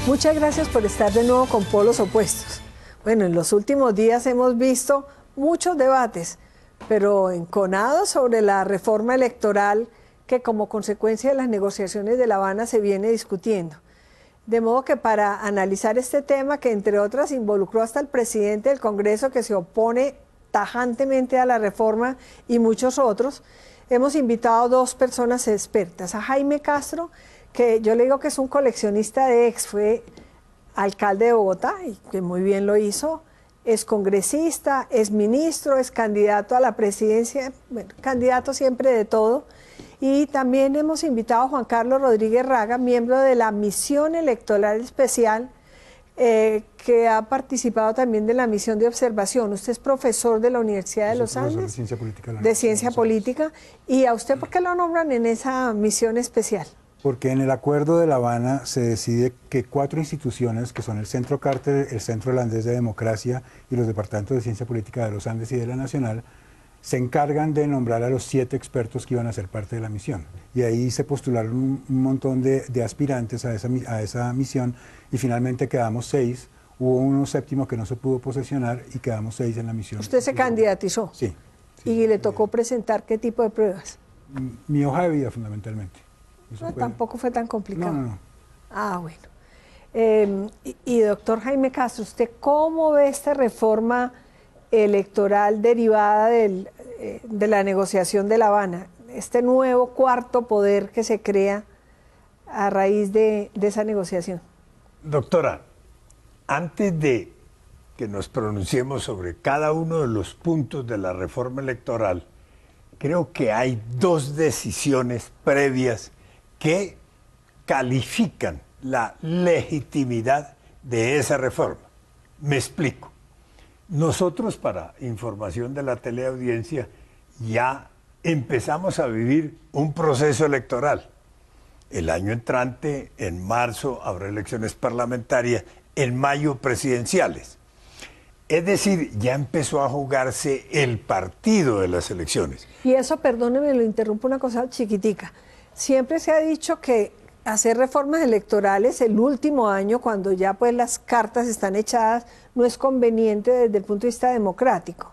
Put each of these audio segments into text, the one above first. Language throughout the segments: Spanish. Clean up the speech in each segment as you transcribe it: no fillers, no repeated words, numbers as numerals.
Muchas gracias por estar de nuevo con Polos Opuestos. Bueno, en los últimos días hemos visto muchos debates, pero enconados sobre la reforma electoral que como consecuencia de las negociaciones de La Habana se viene discutiendo. De modo que para analizar este tema, que entre otras involucró hasta el presidente del Congreso, que se opone tajantemente a la reforma, y muchos otros, hemos invitado a dos personas expertas, a Jaime Castro, que yo le digo que es un coleccionista de ex, fue alcalde de Bogotá y que muy bien lo hizo, es congresista, es ministro, es candidato a la presidencia, bueno, candidato siempre de todo. Y también hemos invitado a Juan Carlos Rodríguez Raga, miembro de la Misión Electoral Especial, que ha participado también de la misión de observación. Usted es profesor de la Universidad de los Andes, de Ciencia Política. ¿Y a usted por qué lo nombran en esa misión especial? Porque en el Acuerdo de La Habana se decide que 4 instituciones, que son el Centro Carter, el Centro Holandés de Democracia y los Departamentos de Ciencia Política de los Andes y de la Nacional, se encargan de nombrar a los 7 expertos que iban a ser parte de la misión. Y ahí se postularon un montón de aspirantes a esa misión y finalmente quedamos 6. Hubo uno séptimo que no se pudo posesionar y quedamos 6 en la misión. ¿Usted se candidatizó? Sí. ¿Y le tocó presentar qué tipo de pruebas? Mi hoja de vida, fundamentalmente. No, tampoco fue tan complicado. No. Ah, bueno. Y doctor Jaime Castro, ¿usted cómo ve esta reforma electoral derivada de la negociación de La Habana? Este nuevo cuarto poder que se crea a raíz de esa negociación. Doctora, antes de que nos pronunciemos sobre cada uno de los puntos de la reforma electoral, creo que hay 2 decisiones previas que califican la legitimidad de esa reforma. Me explico. Nosotros, para información de la teleaudiencia, ya empezamos a vivir un proceso electoral. El año entrante, en marzo, habrá elecciones parlamentarias, en mayo presidenciales. Es decir, ya empezó a jugarse el partido de las elecciones. Y eso, perdóneme, lo interrumpo una cosa chiquitica. Siempre se ha dicho que hacer reformas electorales el último año, cuando ya pues las cartas están echadas, no es conveniente desde el punto de vista democrático.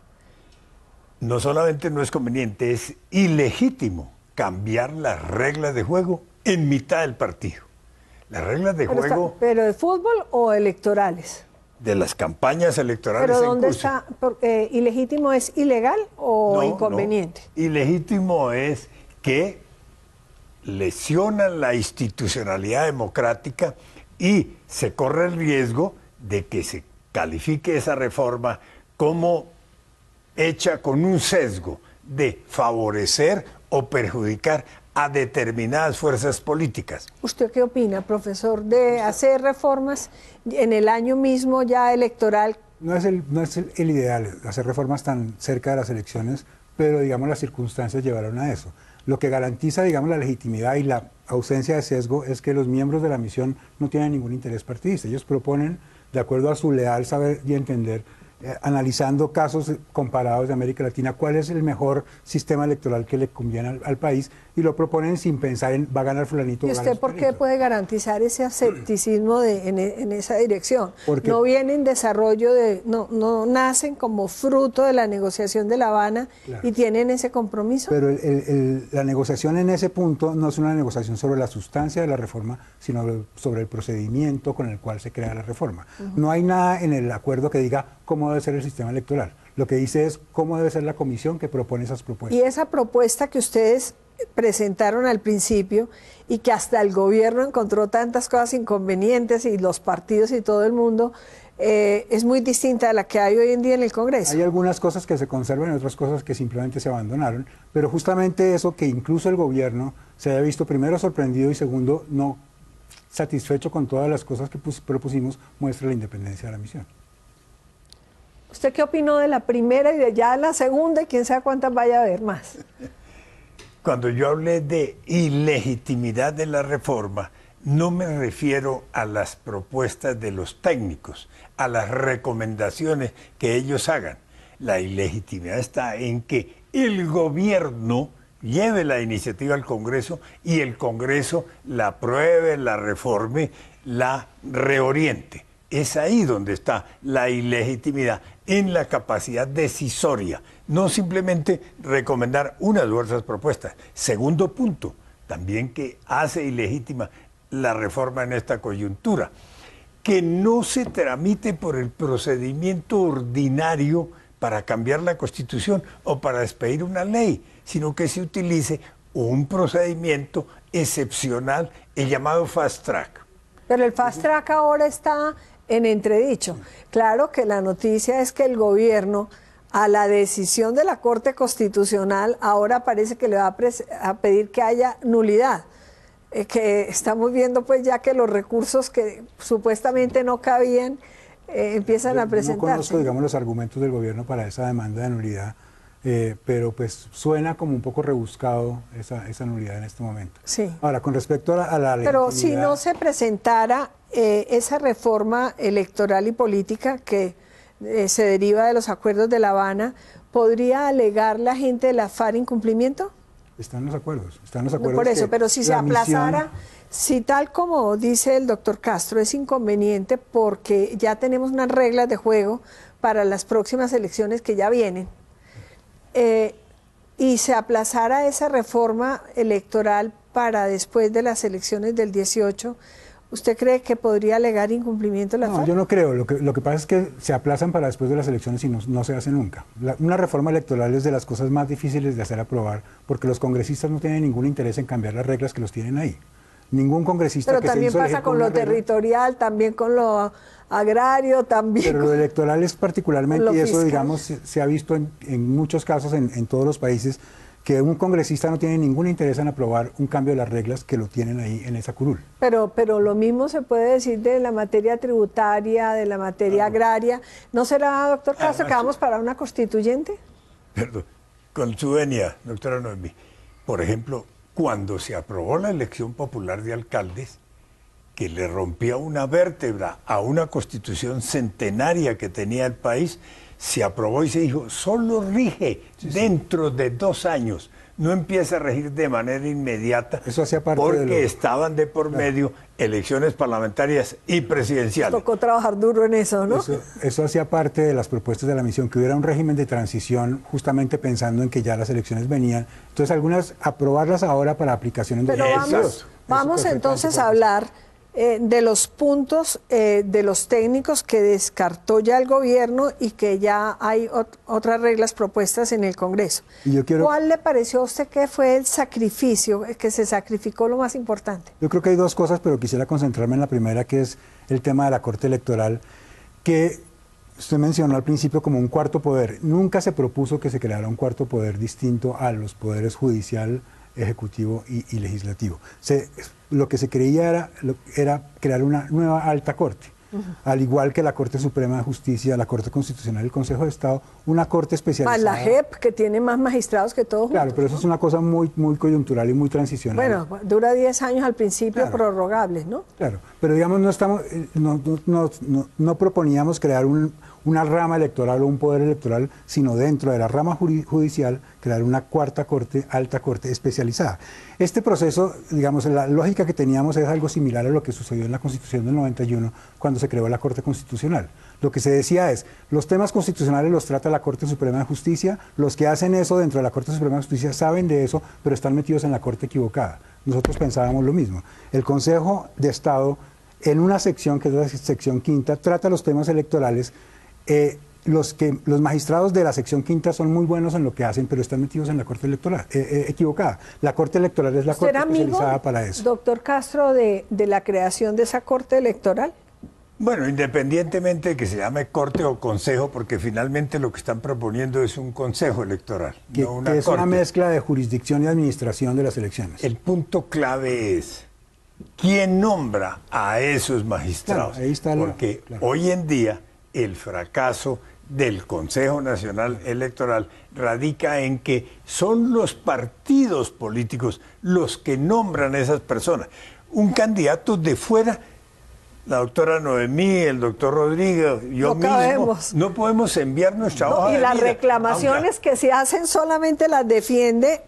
No solamente no es conveniente, es ilegítimo cambiar las reglas de juego en mitad del partido. Las reglas de juego... ¿Pero de fútbol o electorales? De las campañas electorales. ¿Pero dónde está? ¿Ilegítimo es ilegal o inconveniente? No. Ilegítimo es que lesionan la institucionalidad democrática y se corre el riesgo de que se califique esa reforma como hecha con un sesgo de favorecer o perjudicar a determinadas fuerzas políticas. ¿Usted qué opina, profesor, de hacer reformas en el año mismo ya electoral? No es el ideal hacer reformas tan cerca de las elecciones, pero digamos las circunstancias llevaron a eso. Lo que garantiza, digamos, la legitimidad y la ausencia de sesgo es que los miembros de la misión no tienen ningún interés partidista. Ellos proponen, de acuerdo a su leal saber y entender, analizando casos comparados de América Latina, cuál es el mejor sistema electoral que le conviene al país, y lo proponen sin pensar en va a ganar fulanito. ¿Y usted por qué puede garantizar ese asepticismo en esa dirección? Porque no viene en desarrollo no nacen como fruto de la negociación de La Habana, claro, y tienen ese compromiso. Pero la negociación en ese punto no es una negociación sobre la sustancia de la reforma, sino sobre el procedimiento con el cual se crea la reforma. No hay nada en el acuerdo que diga cómo debe ser el sistema electoral. Lo que dice es cómo debe ser la comisión que propone esas propuestas. Y esa propuesta que ustedes presentaron al principio y que hasta el gobierno encontró tantas cosas inconvenientes, y los partidos y todo el mundo, es muy distinta a la que hay hoy en día en el Congreso. Hay algunas cosas que se conservan y otras cosas que simplemente se abandonaron, pero justamente eso, que incluso el gobierno se haya visto primero sorprendido y segundo no satisfecho con todas las cosas que propusimos, muestra la independencia de la misión. ¿Usted qué opinó de la primera y de ya la segunda, y quién sabe cuántas vaya a haber más? Cuando yo hablé de ilegitimidad de la reforma, no me refiero a las propuestas de los técnicos, a las recomendaciones que ellos hagan. La ilegitimidad está en que el gobierno lleve la iniciativa al Congreso y el Congreso la apruebe, la reforme la reoriente. Es ahí donde está la ilegitimidad, en la capacidad decisoria, no simplemente recomendar unas u otras propuestas. Segundo punto, también que hace ilegítima la reforma en esta coyuntura, que no se tramite por el procedimiento ordinario para cambiar la Constitución o para despedir una ley, sino que se utilice un procedimiento excepcional, el llamado fast track. Pero el fast track ahora está en entredicho. Claro que la noticia es que el gobierno, a la decisión de la Corte Constitucional, ahora parece que le va a pedir que haya nulidad. Que estamos viendo pues ya que los recursos que supuestamente no cabían empiezan a presentarse. No conozco, digamos, los argumentos del gobierno para esa demanda de nulidad, pero pues suena como un poco rebuscado esa nulidad en este momento. Sí. Ahora, con respecto a la Pero si no se presentara esa reforma electoral y política que se deriva de los acuerdos de La Habana, ¿podría alegar la gente de la FARC incumplimiento? Están los acuerdos, están los acuerdos. Por eso, pero si se aplazara, si tal como dice el doctor Castro, es inconveniente porque ya tenemos unas reglas de juego para las próximas elecciones que ya vienen, y se aplazara esa reforma electoral para después de las elecciones del 18, ¿usted cree que podría alegar incumplimiento de la FARC? No, yo no creo. Lo que pasa es que se aplazan para después de las elecciones y no se hace nunca. Una reforma electoral es de las cosas más difíciles de hacer aprobar porque los congresistas no tienen ningún interés en cambiar las reglas que los tienen ahí. Ningún congresista Pero que se también hizo pasa con lo territorial, también con lo agrario, también. Pero lo electoral es particularmente, y eso fiscal. digamos se ha visto en muchos casos en todos los países, que un congresista no tiene ningún interés en aprobar un cambio de las reglas que lo tienen ahí en esa curul. Pero lo mismo se puede decir de la materia tributaria, de la materia agraria. ¿No será, doctor Castro, que vamos para una constituyente? Perdón, con su venia, doctora Noemí. Por ejemplo, cuando se aprobó la elección popular de alcaldes, que le rompía una vértebra a una constitución centenaria que tenía el país, se aprobó y se dijo, solo rige dentro de 2 años, no empieza a regir de manera inmediata. Eso hacía parte porque estaban de por medio elecciones parlamentarias y presidenciales. Tocó trabajar duro en eso, ¿no? Eso hacía parte de las propuestas de la misión, que hubiera un régimen de transición justamente pensando en que ya las elecciones venían. Entonces algunas aprobarlas ahora para aplicación en Pero vamos entonces a hablar de los puntos de los técnicos que descartó ya el gobierno y que ya hay otras reglas propuestas en el Congreso. ¿Cuál le pareció a usted que fue el sacrificio, que se sacrificó lo más importante? Yo creo que hay 2 cosas, pero quisiera concentrarme en la primera, que es el tema de la Corte Electoral, que usted mencionó al principio como un cuarto poder. Nunca se propuso que se creara un cuarto poder distinto a los poderes judicial, ejecutivo y legislativo. Lo que se creía era crear una nueva alta corte, al igual que la Corte Suprema de Justicia, la Corte Constitucional, el Consejo de Estado, una corte especializada. La JEP, que tiene más magistrados que todos. Claro, pero eso es una cosa muy, muy coyuntural y muy transicional. Bueno, dura 10 años al principio, claro, prorrogables, ¿no? Claro, pero digamos no proponíamos crear una rama electoral o un poder electoral, sino dentro de la rama judicial crear una cuarta corte, alta corte especializada. Este proceso, digamos, la lógica que teníamos es algo similar a lo que sucedió en la Constitución del 91 cuando se creó la Corte Constitucional. Lo que se decía es, los temas constitucionales los trata la Corte Suprema de Justicia, los que hacen eso dentro de la Corte Suprema de Justicia saben de eso, pero están metidos en la Corte equivocada. Nosotros pensábamos lo mismo. El Consejo de Estado, en una sección, que es la sección quinta, trata los temas electorales. Los magistrados de la sección quinta son muy buenos en lo que hacen, pero están metidos en la Corte Electoral, equivocada. La Corte Electoral es la Corte especializada para eso. Doctor Castro, de la creación de esa Corte Electoral. Bueno, independientemente de que se llame corte o consejo, porque finalmente lo que están proponiendo es un consejo electoral, no una que es corte. Una mezcla de jurisdicción y administración de las elecciones. El punto clave es quién nombra a esos magistrados, claro, ahí está porque hoy en día el fracaso del Consejo Nacional Electoral radica en que son los partidos políticos los que nombran a esas personas. Un candidato de fuera la doctora Noemí, el doctor Rodrigo, yo No mismo, cabemos. no podemos enviar nuestra hoja Y de las vida. reclamaciones que se hacen solamente las defiende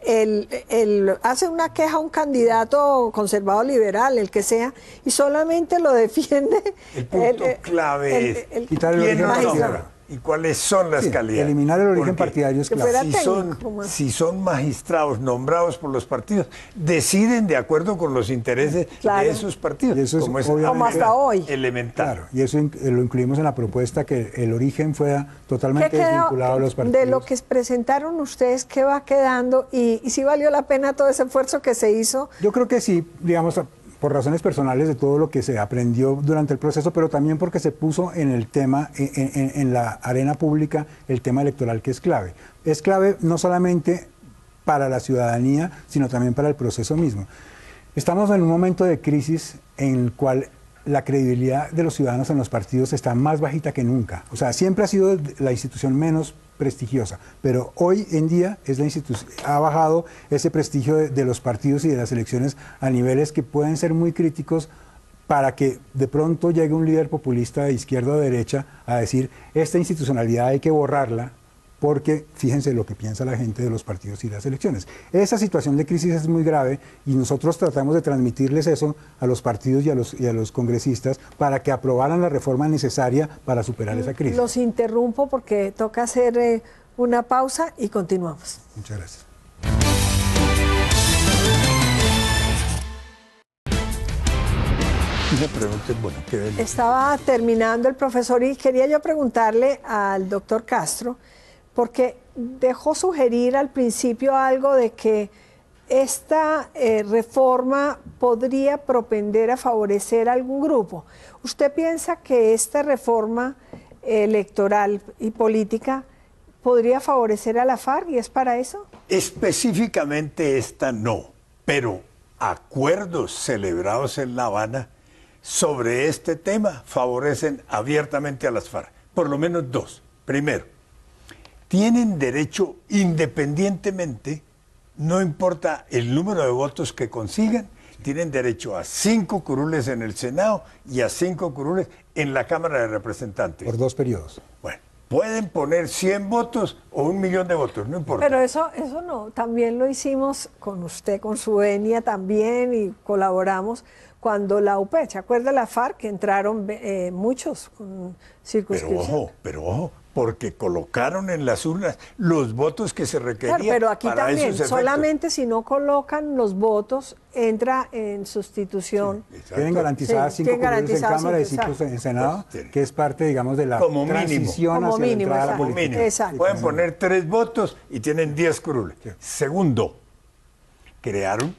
hace una queja a un candidato conservador liberal, el que sea, y solamente lo defiende El punto clave es quitar el quién origen lo magistrado. nombra y cuáles son las Sí, calidades. eliminar el origen Porque partidario es Que clave. fuera si técnico, son, como- si son magistrados nombrados por los partidos, deciden de acuerdo con los intereses Claro. de esos partidos. Y eso es obviamente- Como hasta hoy. Elemental. Claro, y eso lo incluimos en la propuesta, que el origen fuera ¿Qué totalmente queda desvinculado a los partidos. de lo que presentaron ustedes? ¿Qué va quedando? Y si valió la pena todo ese esfuerzo que se hizo. Yo creo que sí, digamos, por razones personales de todo lo que se aprendió durante el proceso, pero también porque se puso en el tema, en la arena pública, el tema electoral, que es clave. Es clave no solamente para la ciudadanía, sino también para el proceso mismo. Estamos en un momento de crisis en el cual la credibilidad de los ciudadanos en los partidos está más bajita que nunca. O sea, siempre ha sido la institución menos prestigiosa, pero hoy en día es la institución, ha bajado ese prestigio de los partidos y de las elecciones a niveles que pueden ser muy críticos para que de pronto llegue un líder populista de izquierda o derecha a decir, esta institucionalidad hay que borrarla, porque fíjense lo que piensa la gente de los partidos y las elecciones. Esa situación de crisis es muy grave y nosotros tratamos de transmitirles eso a los partidos y a los congresistas para que aprobaran la reforma necesaria para superar esa crisis. Los interrumpo porque toca hacer una pausa y continuamos. Muchas gracias. Una pregunta, bueno, qué delicia. Estaba terminando el profesor y quería yo preguntarle al doctor Castro, porque dejó sugerir al principio algo de que esta reforma podría propender a favorecer a algún grupo. ¿Usted piensa que esta reforma electoral y política podría favorecer a la FARC y es para eso? Específicamente esta no, pero acuerdos celebrados en La Habana sobre este tema favorecen abiertamente a las FARC. Por lo menos dos. Primero, tienen derecho independientemente, no importa el número de votos que consigan, tienen derecho a 5 curules en el Senado y a 5 curules en la Cámara de Representantes. Por 2 periodos. Bueno, pueden poner 100 votos o 1 millón de votos, no importa. Pero eso no, también lo hicimos con usted, con su ENIA también, y colaboramos cuando la UP, ¿se acuerda la FARC? Que entraron muchos con circunscripción. Pero ojo, porque colocaron en las urnas los votos que se requerían. Claro, pero aquí para también, esos efectos. solamente si no colocan los votos, entra en sustitución. Exacto. Tienen garantizadas Sí, 5 tienen curules en garantizadas Cámara y cinco, 5 en Senado, Pues, que es parte, digamos, de la Como mínimo. transición Como hacia la mínimo, entrada a la exacto. Como política. mínimo. Exacto. Pueden poner 3 votos y tienen 10 curules. Sí. Segundo, crearon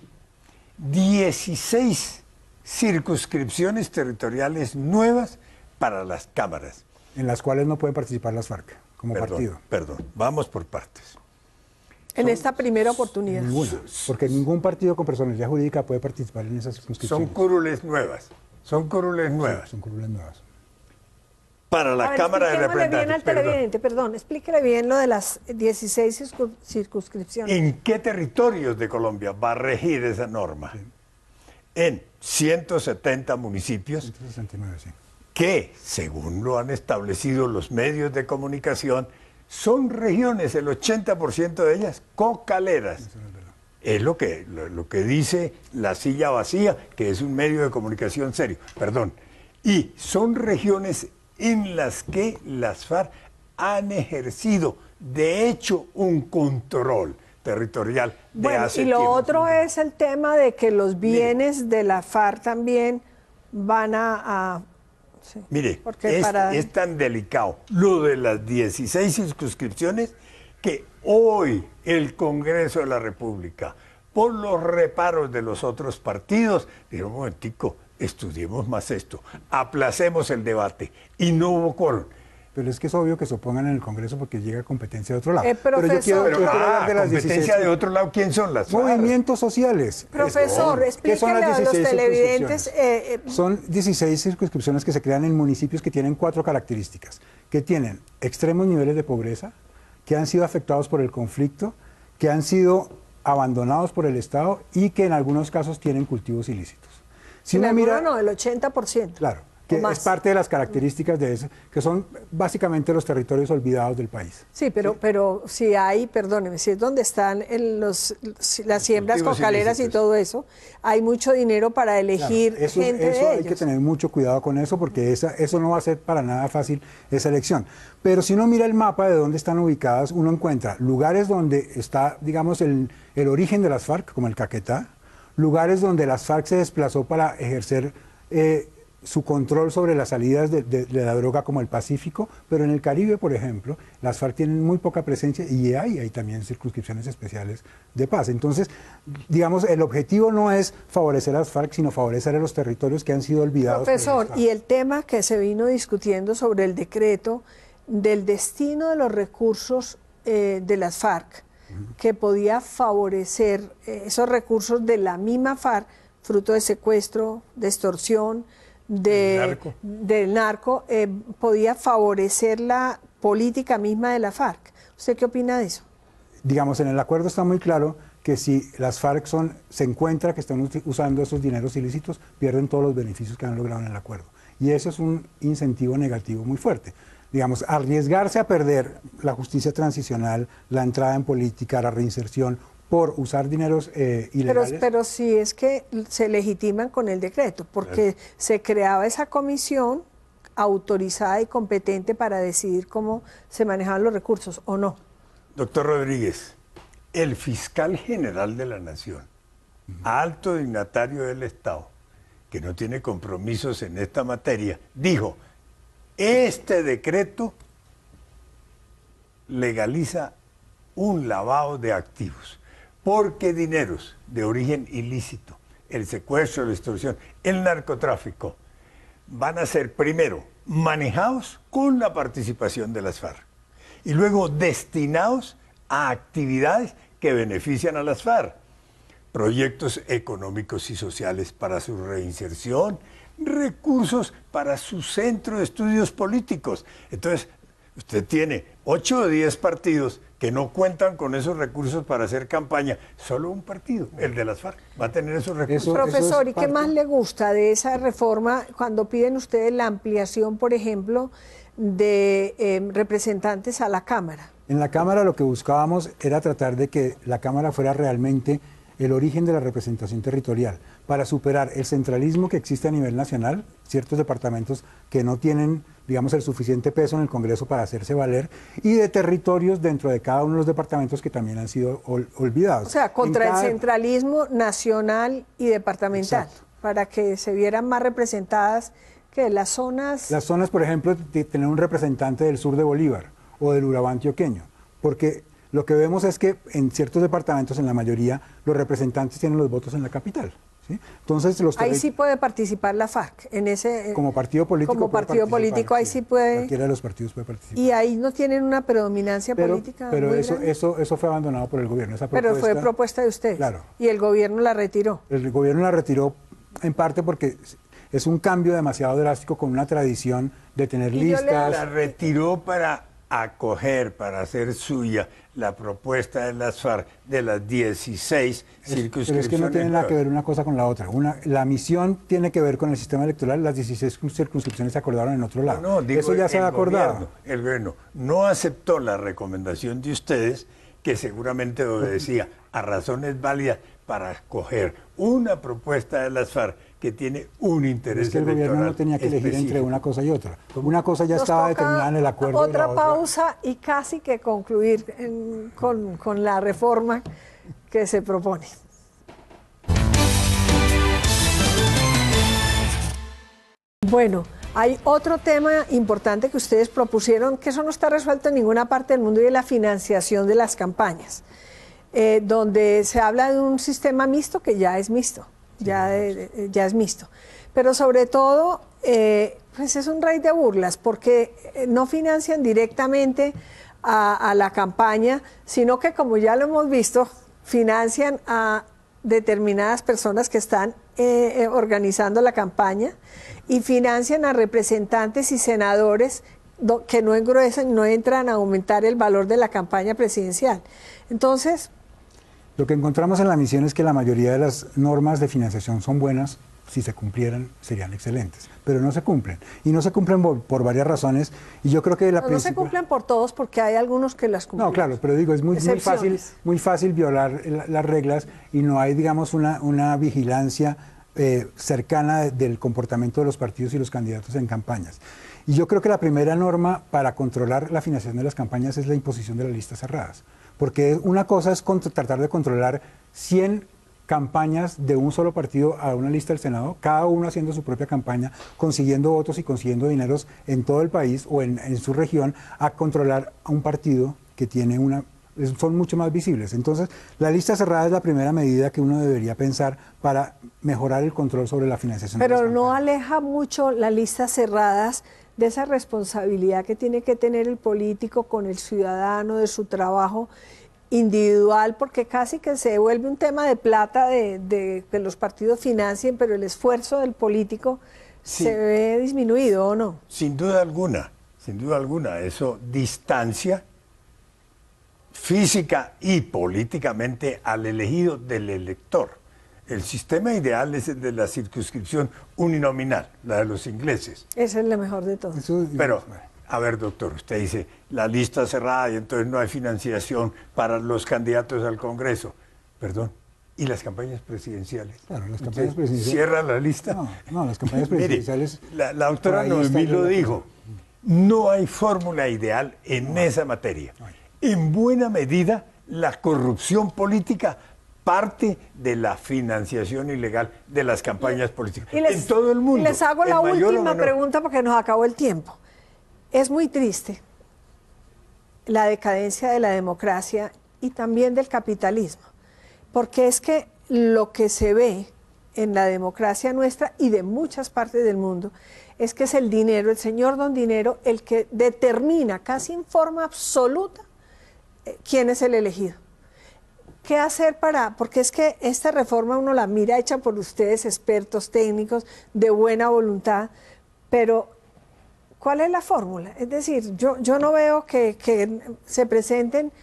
16 circunscripciones territoriales nuevas para las cámaras. En las cuales no pueden participar las FARC como partido. Perdón, vamos por partes. En esta primera oportunidad. Ninguna, porque ningún partido con personalidad jurídica puede participar en esas Son circunscripciones. curules nuevas. Son curules nuevas. Son curules nuevas. Para A la ver, Cámara de expliquémosle bien al Representantes. televidente, perdón, explíquele bien lo de las 16 circunscripciones. ¿En qué territorios de Colombia va a regir esa norma? En 170 municipios 169, sí. que, según lo han establecido los medios de comunicación, son regiones, el 80% de ellas, cocaleras. Es lo que dice La Silla Vacía, que es un medio de comunicación serio. Perdón. Y son regiones en las que las FARC han ejercido, de hecho, un control territorial de Bueno, hace y lo tiempo. otro es el tema de que los bienes de la FARC también van sí, Mire, porque es tan delicado lo de las 16 circunscripciones que hoy el Congreso de la República, por los reparos de los otros partidos, dijo, un momentico, estudiemos más esto, aplacemos el debate, y no hubo quórum. Pero es que es obvio que se opongan en el Congreso porque llega competencia de otro lado. Profesor, yo quiero hablar de las competencia 16 de otro lado, ¿quién son las FARC? movimientos sociales. Profesor, ¿Qué son explíquele las a los 16 televidentes. circunscripciones? Son 16 circunscripciones que se crean en municipios que tienen 4 características. Que tienen extremos niveles de pobreza, que han sido afectados por el conflicto, que han sido abandonados por el Estado y que en algunos casos tienen cultivos ilícitos. Si en uno alguno mira, no, el 80%. claro, que es parte de las características de eso, que son básicamente los territorios olvidados del país. Sí, pero si hay, perdóneme, si es donde están las siembras cocaleras y todo eso, hay mucho dinero para elegir claro, gente eso de hay ellos. que tener mucho cuidado con eso, porque eso no va a ser para nada fácil esa elección. Pero si uno mira el mapa de dónde están ubicadas, uno encuentra lugares donde está, digamos, el origen de las FARC, como el Caquetá, lugares donde las FARC se desplazó para ejercer su control sobre las salidas de la droga, como el Pacífico, pero en el Caribe, por ejemplo, las FARC tienen muy poca presencia y hay también circunscripciones especiales de paz. Entonces, digamos, el objetivo no es favorecer a las FARC, sino favorecer a los territorios que han sido olvidados. Profesor, y el tema que se vino discutiendo sobre el decreto del destino de los recursos de las FARC, que podía favorecer esos recursos de la misma FARC, fruto de secuestro, de extorsión, del narco, podía favorecer la política misma de la FARC. ¿Usted qué opina de eso? Digamos, en el acuerdo está muy claro que si las FARC se encuentra que están usando esos dineros ilícitos, pierden todos los beneficios que han logrado en el acuerdo. Y eso es un incentivo negativo muy fuerte. Digamos, arriesgarse a perder la justicia transicional, la entrada en política, la reinserción, por usar dineros ilegales. Pero si es que se legitiman con el decreto, porque se creaba esa comisión autorizada y competente para decidir cómo se manejaban los recursos, ¿o no? Doctor Rodríguez, el fiscal general de la Nación, alto dignatario del Estado, que no tiene compromisos en esta materia, dijo: este decreto legaliza un lavado de activos, porque dineros de origen ilícito, el secuestro, la extorsión, el narcotráfico, van a ser primero manejados con la participación de las FARC y luego destinados a actividades que benefician a las FARC, proyectos económicos y sociales para su reinserción, recursos para su centro de estudios políticos. Entonces, usted tiene 8 o 10 partidos que no cuentan con esos recursos para hacer campaña. Solo un partido, el de las FARC, va a tener esos recursos. Profesor, ¿y qué más le gusta de esa reforma cuando piden ustedes la ampliación, por ejemplo, de representantes a la Cámara? En la Cámara lo que buscábamos era tratar de que la Cámara fuera realmente el origen de la representación territorial, para superar el centralismo que existe a nivel nacional, ciertos departamentos que no tienen, digamos, el suficiente peso en el Congreso para hacerse valer, y de territorios dentro de cada uno de los departamentos que también han sido olvidados. O sea, contra el centralismo nacional y departamental, exacto, para que se vieran más representadas que las zonas... Las zonas, por ejemplo, de tener un representante del sur de Bolívar o del Urabá antioqueño, porque lo que vemos es que en ciertos departamentos, en la mayoría, los representantes tienen los votos en la capital. ¿Sí? Entonces, ahí sí puede participar la FARC, en ese... Como partido político. Como partido político, ahí sí puede... Cualquiera de los partidos puede participar. Y ahí no tienen una predominancia política. Pero muy eso fue abandonado por el gobierno. Esa propuesta, pero fue propuesta de ustedes. Claro. Y el gobierno la retiró. El gobierno la retiró en parte porque es un cambio demasiado drástico con una tradición de tener listas. La retiró para acoger, para hacer suya la propuesta de las FARC de las 16 circunscripciones. Pero es que no tiene nada que ver una cosa con la otra. La misión tiene que ver con el sistema electoral, las 16 circunscripciones se acordaron en otro lado. No, digo, eso ya se ha acordado. El gobierno no aceptó la recomendación de ustedes, que seguramente obedecía a razones válidas para escoger una propuesta de las FARC que tiene un interés electoral. El gobierno no tenía que elegir entre una cosa y otra. Una cosa ya estaba determinada en el acuerdo. Otra pausa y casi que concluir con la reforma que se propone. Bueno, hay otro tema importante que ustedes propusieron, que eso no está resuelto en ninguna parte del mundo, y es la financiación de las campañas, donde se habla de un sistema mixto que ya es mixto. Ya es mixto, pero sobre todo pues es un rey de burlas, porque no financian directamente a la campaña, sino que, como ya lo hemos visto, financian a determinadas personas que están organizando la campaña, y financian a representantes y senadores que no engruesan, no entran a aumentar el valor de la campaña presidencial. Entonces, lo que encontramos en la misión es que la mayoría de las normas de financiación son buenas, si se cumplieran, serían excelentes, pero no se cumplen. Y no se cumplen por varias razones, y yo creo que no se cumplen por todos porque hay algunos que las cumplen. No, claro, pero digo, es muy fácil violar las reglas y no hay, digamos, una vigilancia cercana del comportamiento de los partidos y los candidatos en campañas. Y yo creo que la primera norma para controlar la financiación de las campañas es la imposición de las listas cerradas, porque una cosa es tratar de controlar 100 campañas de un solo partido a una lista del Senado, cada uno haciendo su propia campaña, consiguiendo votos y consiguiendo dineros en todo el país o en su región, a controlar a un partido que tiene son mucho más visibles. Entonces, la lista cerrada es la primera medida que uno debería pensar para mejorar el control sobre la financiación. Pero no aleja mucho las listas cerradas de esa responsabilidad que tiene que tener el político con el ciudadano, de su trabajo individual, porque casi que se vuelve un tema de plata de que los partidos financien, pero el esfuerzo del político se ve disminuido, ¿o no? Sin duda alguna, eso distancia física y políticamente al elegido del elector. El sistema ideal es el de la circunscripción uninominal, la de los ingleses. Esa es la mejor de todas. Pero, a ver, doctor, usted dice, la lista cerrada y entonces no hay financiación para los candidatos al Congreso. Perdón, ¿y las campañas presidenciales? Claro, las campañas presidenciales. ¿Cierra la lista? No, las campañas presidenciales... Mire, la doctora Noemí lo dijo, no hay fórmula ideal en esa materia. En buena medida, la corrupción política parte de la financiación ilegal de las campañas políticas en todo el mundo. Y les hago la última pregunta porque nos acabó el tiempo. Es muy triste la decadencia de la democracia y también del capitalismo, porque es que lo que se ve en la democracia nuestra y de muchas partes del mundo es que es el dinero, el señor don dinero, el que determina casi en forma absoluta quién es el elegido. ¿Qué hacer porque es que esta reforma uno la mira hecha por ustedes, expertos técnicos, de buena voluntad, pero ¿cuál es la fórmula? Es decir, yo no veo que se presenten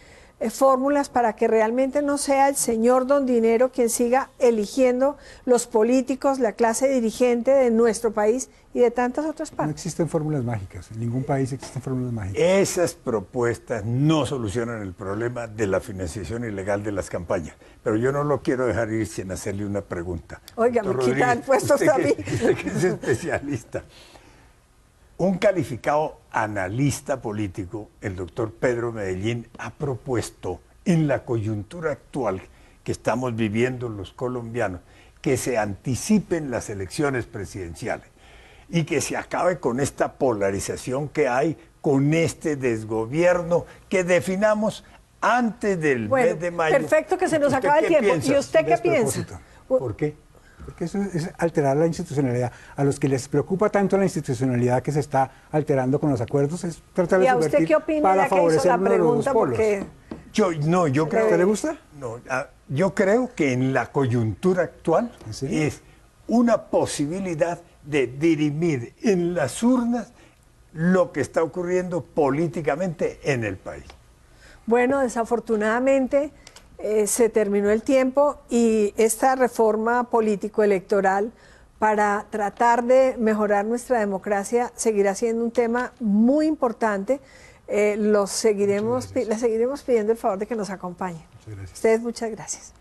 fórmulas para que realmente no sea el señor don dinero quien siga eligiendo los políticos, la clase dirigente de nuestro país y de tantas otras partes. No existen fórmulas mágicas, en ningún país existen fórmulas mágicas. Esas propuestas no solucionan el problema de la financiación ilegal de las campañas, pero yo no lo quiero dejar ir sin hacerle una pregunta. Oiga, me quitan puestos a mí. Usted que es especialista. Un calificado analista político, el doctor Pedro Medellín, ha propuesto en la coyuntura actual que estamos viviendo los colombianos que se anticipen las elecciones presidenciales y que se acabe con esta polarización que hay, con este desgobierno, que definamos antes del mes de mayo. Perfecto, que se nos acabe el tiempo. ¿Y usted qué piensa? ¿Por qué? Porque eso es alterar la institucionalidad. A los que les preocupa tanto la institucionalidad que se está alterando con los acuerdos, es tratar de subvertir. ¿Y a usted qué opina para ya que hizo la pregunta? Porque... Yo creo. ¿A usted le gusta? No, yo creo que en la coyuntura actual es una posibilidad de dirimir en las urnas lo que está ocurriendo políticamente en el país. Bueno, desafortunadamente se terminó el tiempo y esta reforma político-electoral para tratar de mejorar nuestra democracia seguirá siendo un tema muy importante. Les seguiremos pidiendo el favor de que nos acompañen. Muchas gracias. Ustedes, muchas gracias.